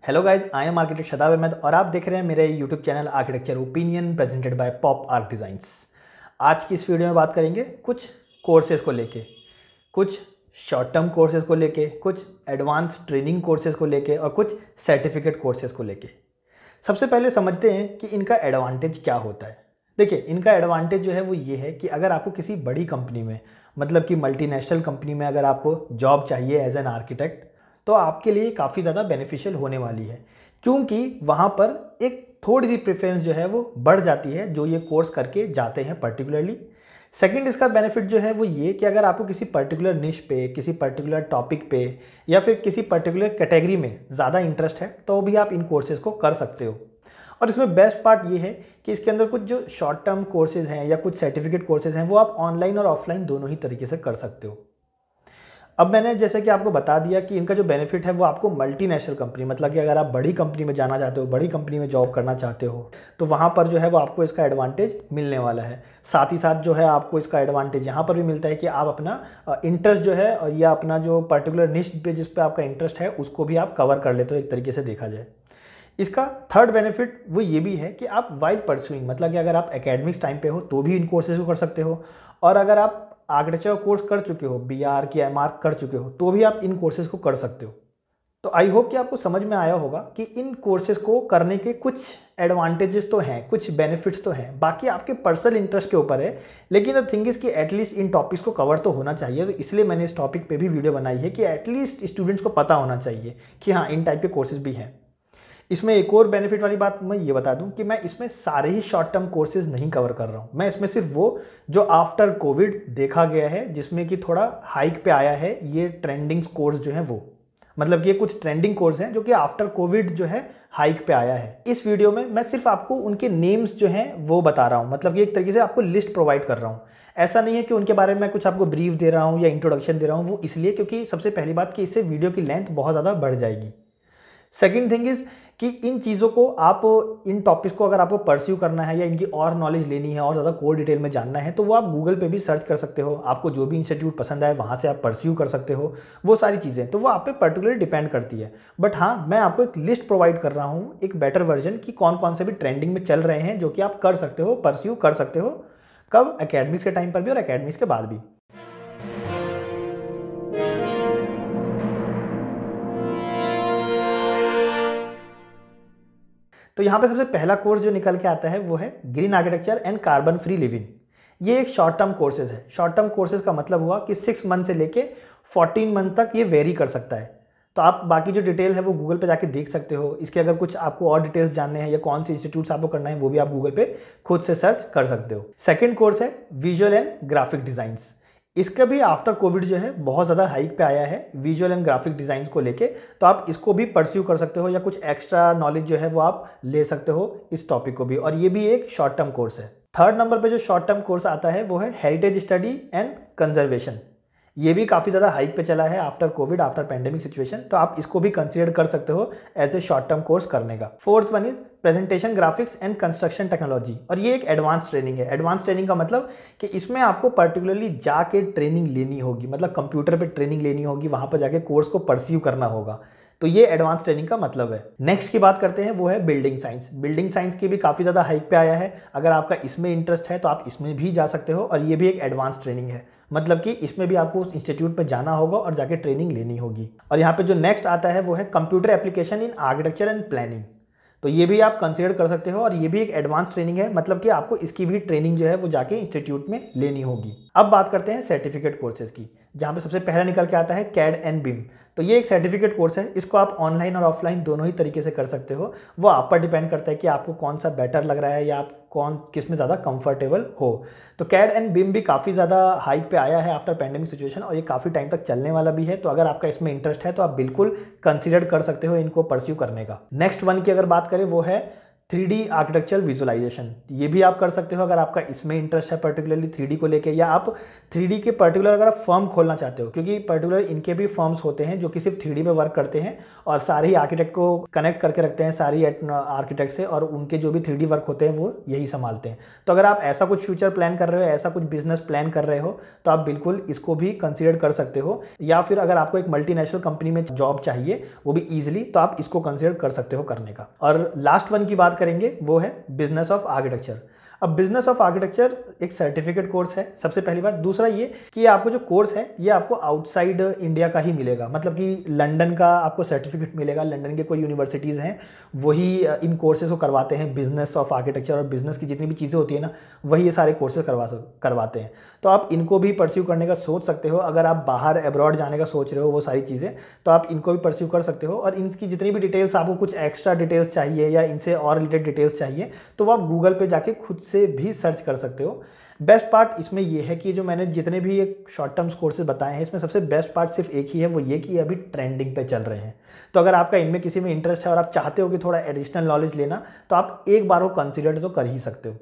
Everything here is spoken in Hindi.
Hello guys, I am architect Shadab Ahmed और आप देख रहे हैं मेरे YouTube channel architecture opinion presented by Pop Arch Designs. आज की इस वीडियो में बात करेंगे कुछ कोर्सेज़ को लेके, कुछ शॉर्ट टर्म कोर्सेज़ को लेके, कुछ एडवांस ट्रेनिंग कोर्सेज़ को लेके और कुछ सर्टिफिकेट कोर्सेज़ को लेके। सबसे पहले समझते हैं कि इनका एडवांटेज क्या होता है। देखिए, इनका एडवांटेज जो है वो ये है कि अगर आपको किसी बड़ी कंपनी में, मतलब कि मल्टीनेशनल कंपनी में अगर आपको जॉब चाहिए एज एन आर्किटेक्ट, तो आपके लिए काफ़ी ज़्यादा बेनिफिशियल होने वाली है, क्योंकि वहाँ पर एक थोड़ी सी प्रेफरेंस जो है वो बढ़ जाती है जो ये कोर्स करके जाते हैं पर्टिकुलरली। सेकंड, इसका बेनिफिट जो है वो ये कि अगर आपको किसी पर्टिकुलर निश पे, किसी पर्टिकुलर टॉपिक पे या फिर किसी पर्टिकुलर कैटेगरी में ज़्यादा इंटरेस्ट है तो भी आप इन कोर्सेज़ को कर सकते हो। और इसमें बेस्ट पार्ट ये है कि इसके अंदर कुछ जो शॉर्ट टर्म कोर्सेज़ हैं या कुछ सर्टिफिकेट कोर्सेज़ हैं वो आप ऑनलाइन और ऑफलाइन दोनों ही तरीके से कर सकते हो। अब मैंने जैसे कि आपको बता दिया कि इनका जो बेनिफिट है वो आपको मल्टीनेशनल कंपनी, मतलब कि अगर आप बड़ी कंपनी में जाना चाहते हो, बड़ी कंपनी में जॉब करना चाहते हो, तो वहाँ पर जो है वो आपको इसका एडवांटेज मिलने वाला है। साथ ही साथ जो है आपको इसका एडवांटेज यहाँ पर भी मिलता है कि आप अपना इंटरेस्ट जो है और या अपना जो पर्टिकुलर निश पे जिस पे आपका इंटरेस्ट है उसको भी आप कवर कर लेते हो एक तरीके से देखा जाए। इसका थर्ड बेनिफिट वो ये भी है कि आप वाइल परस्यूइंग, मतलब कि अगर आप एकेडमिक्स टाइम पे हो तो भी इन कोर्सेज को कर सकते हो, और अगर आप आर्किटेक्चर कोर्स कर चुके हो, बीआर की एमआर कर चुके हो, तो भी आप इन कोर्सेज को कर सकते हो। तो आई होप कि आपको समझ में आया होगा कि इन कोर्सेज को करने के कुछ एडवांटेजेस तो हैं, कुछ बेनिफिट्स तो हैं, बाकी आपके पर्सनल इंटरेस्ट के ऊपर है। लेकिन द थिंग इज कि एटलीस्ट इन टॉपिक्स को कवर तो होना चाहिए, तो इसलिए मैंने इस टॉपिक पे भी वीडियो बनाई है कि एटलीस्ट स्टूडेंट्स को पता होना चाहिए कि हाँ, इन टाइप के कोर्सेज भी हैं। इसमें एक और बेनिफिट वाली बात मैं ये बता दूं कि मैं इसमें सारे ही शॉर्ट टर्म कोर्सेज नहीं कवर कर रहा हूं। मैं इसमें सिर्फ वो जो आफ्टर कोविड देखा गया है, जिसमें कि थोड़ा हाइक पे आया है, ये ट्रेंडिंग कोर्स जो है वो, मतलब कि ये कुछ ट्रेंडिंग कोर्स हैं जो कि आफ्टर कोविड जो है हाइक पे आया है। इस वीडियो में मैं सिर्फ आपको उनके नेम्स जो हैं वो बता रहा हूँ, मतलब कि एक तरीके से आपको लिस्ट प्रोवाइड कर रहा हूँ। ऐसा नहीं है कि उनके बारे में मैं कुछ आपको ब्रीफ दे रहा हूँ या इंट्रोडक्शन दे रहा हूँ, वो इसलिए क्योंकि सबसे पहली बात कि इससे वीडियो की लेंथ बहुत ज़्यादा बढ़ जाएगी। सेकेंड थिंग इज कि इन चीज़ों को आप, इन टॉपिक्स को अगर आपको परस्यू करना है या इनकी और नॉलेज लेनी है और ज़्यादा कोर डिटेल में जानना है तो वो आप गूगल पे भी सर्च कर सकते हो। आपको जो भी इंस्टीट्यूट पसंद आए वहाँ से आप परस्यू कर सकते हो। वो सारी चीज़ें तो वो आप पे पर्टिकुलरली डिपेंड करती है। बट हाँ, मैं आपको एक लिस्ट प्रोवाइड कर रहा हूँ, एक बेटर वर्जन कि कौन कौन से भी ट्रेंडिंग में चल रहे हैं जो कि आप कर सकते हो, परस्यू कर सकते हो, कब, एकेडमिक्स के टाइम पर भी और एकेडमिक्स के बाद भी। तो यहाँ पे सबसे पहला कोर्स जो निकल के आता है वो है green architecture and carbon free living. ये एक शॉर्ट टर्म कोर्सेज है। शॉर्ट टर्म कोर्सेज का मतलब हुआ कि 6 मंथ से लेके 14 मंथ तक ये वेरी कर सकता है। तो आप बाकी जो डिटेल है वो गूगल पे जाके देख सकते हो। इसके अगर कुछ आपको और डिटेल्स जानने हैं या कौन से इंस्टीट्यूट्स आपको करना है वो भी आप गूगल पे खुद से सर्च कर सकते हो। सेकेंड कोर्स है विजुअल एंड ग्राफिक डिजाइंस। इसका भी आफ्टर कोविड जो है बहुत ज़्यादा हाइक पे आया है विजुअल एंड ग्राफिक डिज़ाइन को लेके, तो आप इसको भी परस्यू कर सकते हो या कुछ एक्स्ट्रा नॉलेज जो है वो आप ले सकते हो इस टॉपिक को भी, और ये भी एक शॉर्ट टर्म कोर्स है। थर्ड नंबर पे जो शॉर्ट टर्म कोर्स आता है वो है हेरिटेज स्टडी एंड कंजर्वेशन। ये भी काफ़ी ज़्यादा हाइक पे चला है after COVID, after pandemic situation, तो आप इसको भी कंसीडर कर सकते हो as a short term course करने का। Fourth one is presentation graphics and construction technology, और ये एक एडवांस ट्रेनिंग है। एडवांस ट्रेनिंग का मतलब कि इसमें आपको पर्टिकुलरली जाके ट्रेनिंग लेनी होगी, मतलब कंप्यूटर पे ट्रेनिंग लेनी होगी, वहाँ पर जाके कोर्स को परस्यू करना होगा। तो ये एडवांस ट्रेनिंग का मतलब है। नेक्स्ट की बात करते हैं वो है बिल्डिंग साइंस। बिल्डिंग साइंस की भी काफ़ी ज़्यादा हाइक पे आया है। अगर आपका इसमें इंटरेस्ट है तो आप इसमें भी जा सकते हो, और ये भी एक एडवांस ट्रेनिंग है, मतलब कि इसमें भी आपको उस इंस्टीट्यूट पे जाना होगा और जाके ट्रेनिंग लेनी होगी। और यहाँ पे जो नेक्स्ट आता है वो है computer application in architecture and planning. तो ये भी आप कंसीडर कर सकते हो, और ये भी एक एडवांस ट्रेनिंग है, मतलब कि आपको इसकी भी ट्रेनिंग जो है वो जाके इंस्टीट्यूट में लेनी होगी। अब बात करते हैं सर्टिफिकेट कोर्सेज की, जहाँ पे सबसे पहला निकल के आता है कैड एंड बीम। तो ये एक सर्टिफिकेट कोर्स है। इसको आप ऑनलाइन और ऑफलाइन दोनों ही तरीके से कर सकते हो। वो आप पर डिपेंड करता है कि आपको कौन सा बेटर लग रहा है या आप कौन किस में ज़्यादा कंफर्टेबल हो। तो कैड एंड बीम भी काफ़ी ज़्यादा हाइक पे आया है आफ्टर पैंडेमिक सिचुएशन, और ये काफ़ी टाइम तक चलने वाला भी है। तो अगर आपका इसमें इंटरेस्ट है तो आप बिल्कुल कंसिडर कर सकते हो इनको परस्यू करने का। नेक्स्ट वन की अगर बात करें वो है 3D आर्किटेक्चर विजुअलाइजेशन, ये भी आप कर सकते हो अगर आपका इसमें इंटरेस्ट है पर्टिकुलरली 3D को लेके, या आप 3D के पर्टिकुलर अगर आप फर्म खोलना चाहते हो, क्योंकि पर्टिकुलर इनके भी फर्म्स होते हैं जो कि सिर्फ 3D में वर्क करते हैं और सारे ही आर्किटेक्ट को कनेक्ट करके रखते हैं सारी आर्किटेक्ट से, और उनके जो भी 3D वर्क होते हैं वो यही संभालते हैं। तो अगर आप ऐसा कुछ फ्यूचर प्लान कर रहे हो, ऐसा कुछ बिजनेस प्लान कर रहे हो, तो आप बिल्कुल इसको भी कंसिडर कर सकते हो। या फिर अगर आपको एक मल्टीनेशनल कंपनी में जॉब चाहिए वो भी ईजिली, तो आप इसको कंसिडर कर सकते हो करने का। और लास्ट वन की बात करेंगे वो है बिजनेस ऑफ आर्किटेक्चर। अब बिजनेस ऑफ आर्किटेक्चर एक सर्टिफिकेट कोर्स है सबसे पहली बात। दूसरा ये कि आपको जो कोर्स है ये आपको आउटसाइड इंडिया का ही मिलेगा, मतलब कि लंदन का आपको सर्टिफिकेट मिलेगा। लंदन के कोई यूनिवर्सिटीज़ हैं वही इन कोर्सेज को करवाते हैं, बिजनेस ऑफ आर्किटेक्चर और बिजनेस की जितनी भी चीज़ें होती है ना, वही ये सारे कोर्सेज करवाते हैं। तो आप इनको भी परस्यू करने का सोच सकते हो। अगर आप बाहर अब्रॉड जाने का सोच रहे हो वो सारी चीज़ें, तो आप इनको भी परस्यू कर सकते हो। और इनकी जितनी भी डिटेल्स, आपको कुछ एक्स्ट्रा डिटेल्स चाहिए या इनसे और रिलेटेड डिटेल्स चाहिए, तो वो आप गूगल पे जाके खुद से भी सर्च कर सकते हो। बेस्ट पार्ट इसमें ये है कि जो मैंने जितने भी एक शॉर्ट टर्म्स कोर्सेज बताए हैं, इसमें सबसे बेस्ट पार्ट सिर्फ एक ही है, वो ये कि अभी ट्रेंडिंग पे चल रहे हैं। तो अगर आपका इनमें किसी में इंटरेस्ट है और आप चाहते हो कि थोड़ा एडिशनल नॉलेज लेना, तो आप एक बार वो कंसिडर तो कर ही सकते हो।